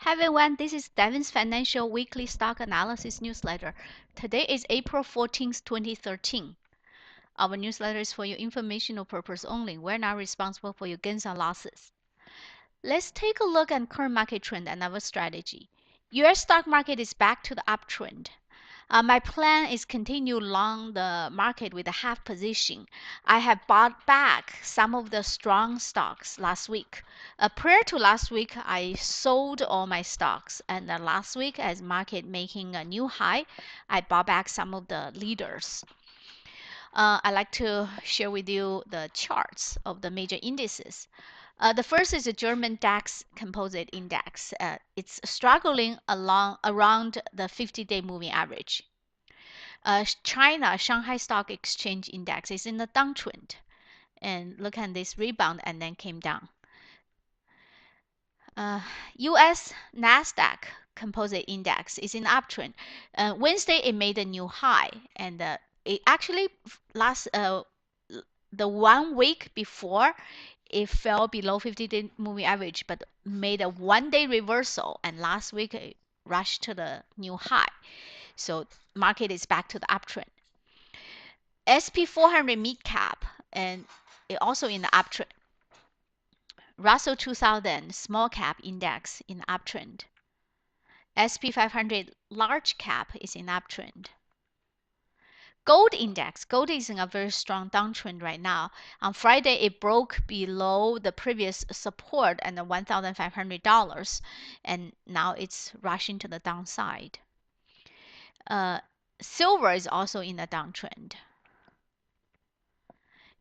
Hi everyone, this is Devins Financial Weekly Stock Analysis Newsletter. Today is April 14th, 2013. Our newsletter is for your informational purpose only. We're not responsible for your gains or losses. Let's take a look at current market trend and our strategy. US stock market is back to the uptrend. My plan is continue long the market with a half position. I have bought back some of the strong stocks last week. Prior to last week, I sold all my stocks, and last week, as market making a new high, I bought back some of the leaders. I'd like to share with you the charts of the major indices. The first is the German DAX Composite Index. It's struggling around the 50-day moving average. China Shanghai Stock Exchange Index is in the downtrend. And look at this rebound and then came down. US NASDAQ Composite Index is in uptrend. Wednesday it made a new high, and it actually the 1 week before it fell below 50-day moving average, but made a 1-day reversal, and last week it rushed to the new high. So market is back to the uptrend. SP 400 mid cap, and it also in the uptrend. Russell 2000 small cap index in uptrend. SP 500 large cap is in uptrend. Gold index, gold is in a very strong downtrend right now. On Friday, it broke below the previous support and the $1,500, and now it's rushing to the downside. Silver is also in a downtrend.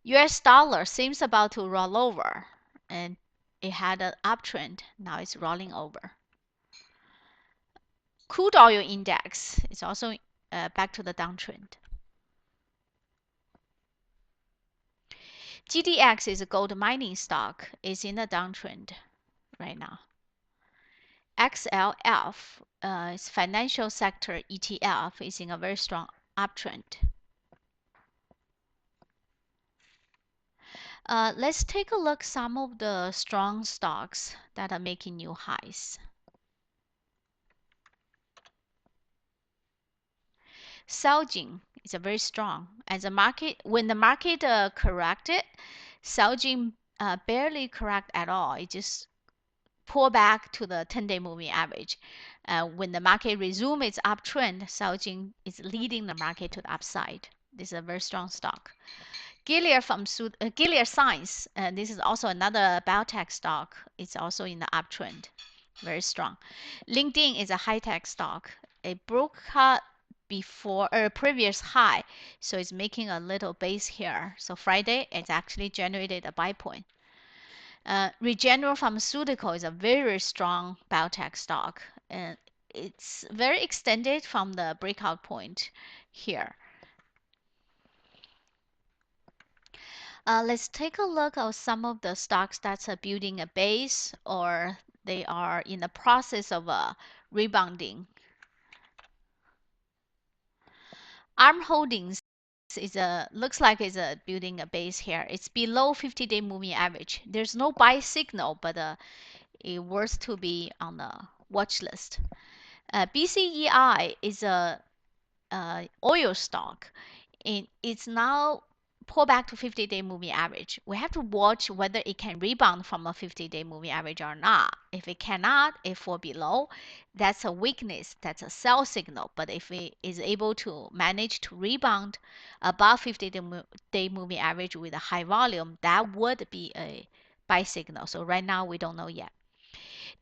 US dollar seems about to roll over, and it had an uptrend. Now it's rolling over. Crude oil index is also back to the downtrend. GDX is a gold mining stock. It's in a downtrend right now. XLF is financial sector ETF is in a very strong uptrend. Let's take a look some of the strong stocks that are making new highs. Celgene is a very strong. As a market, when the market corrected, Celgene barely correct at all. It just pull back to the 10-day moving average. When the market resume its uptrend, Celgene is leading the market to the upside. This is a very strong stock. Gilead Science, this is also another biotech stock. It's also in the uptrend, very strong. LinkedIn is a high-tech stock. It broke out before a previous high, so it's making a little base here. So Friday, it's actually generated a buy point. Regeneron Pharmaceutical is a very strong biotech stock, and it's very extended from the breakout point here. Let's take a look at some of the stocks that are building a base or they are in the process of rebounding. ARM Holdings looks like it's building a base here. It's below 50-day moving average. There's no buy signal, but it worth to be on the watch list. BCEI is a oil stock. It's now pull back to 50-day moving average. We have to watch whether it can rebound from a 50-day moving average or not. If it cannot, it fall below, that's a weakness, that's a sell signal. But if it is able to manage to rebound above 50-day moving average with a high volume, that would be a buy signal. So right now we don't know yet.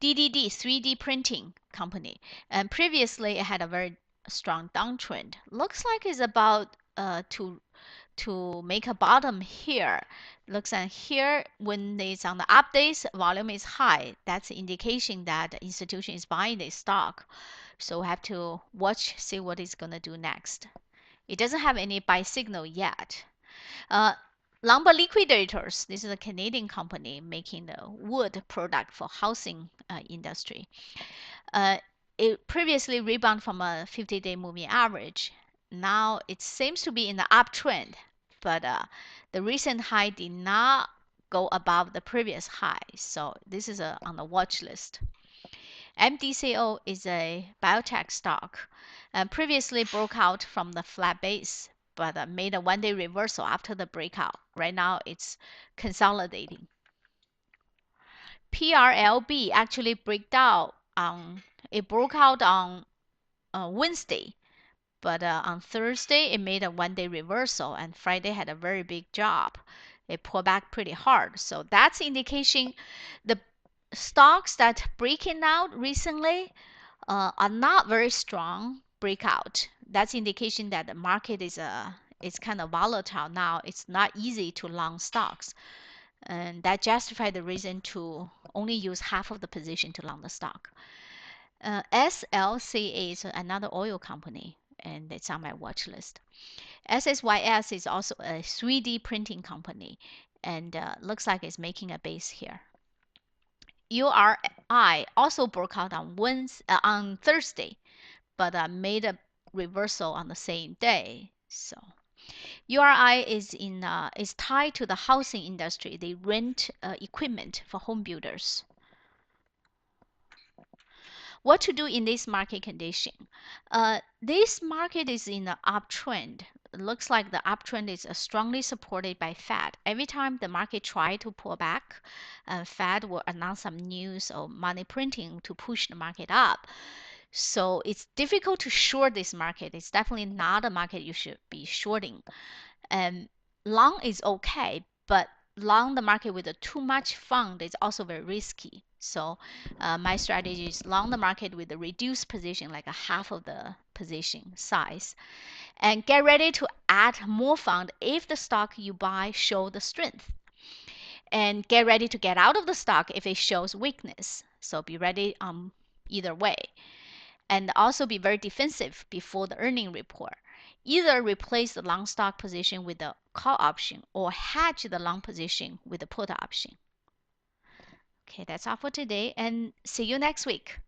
DDD, 3D printing company, and previously it had a very strong downtrend. Looks like it's about to make a bottom here. Looks like here when it's on the up days, volume is high. That's an indication that the institution is buying this stock. So we have to watch, see what it's going to do next. It doesn't have any buy signal yet. Lumber Liquidators, this is a Canadian company making the wood product for housing industry. It previously rebounded from a 50-day moving average. Now it seems to be in the uptrend, but the recent high did not go above the previous high. So this is on the watch list. MDCO is a biotech stock and previously broke out from the flat base, but made a one-day reversal after the breakout. Right now, it's consolidating. PRLB actually broke out on Wednesday, but on Thursday it made a one-day reversal, and Friday had a very big job. It pulled back pretty hard, so that's indication the stocks that breaking out recently are not very strong breakout. That's indication that the market is kind of volatile now. It's not easy to long stocks, and that justifies the reason to only use half of the position to long the stock. SLCA is another oil company, and it's on my watch list. SSYS is also a 3D printing company, and looks like it's making a base here. URI also broke out on Thursday, but made a reversal on the same day. So URI is tied to the housing industry. They rent equipment for home builders. What to do in this market condition? This market is in an uptrend. It looks like the uptrend is strongly supported by Fed. Every time the market try to pull back, Fed will announce some news or money printing to push the market up. So it's difficult to short this market. It's definitely not a market you should be shorting. And long is okay, but long the market with too much fund is also very risky. So my strategy is long the market with a reduced position, like a half of the position size, and get ready to add more fund if the stock you buy show the strength, and get ready to get out of the stock if it shows weakness. So be ready either way, and also be very defensive before the earning report. Either replace the long stock position with a call option or hedge the long position with a put option. Okay, that's all for today, and see you next week.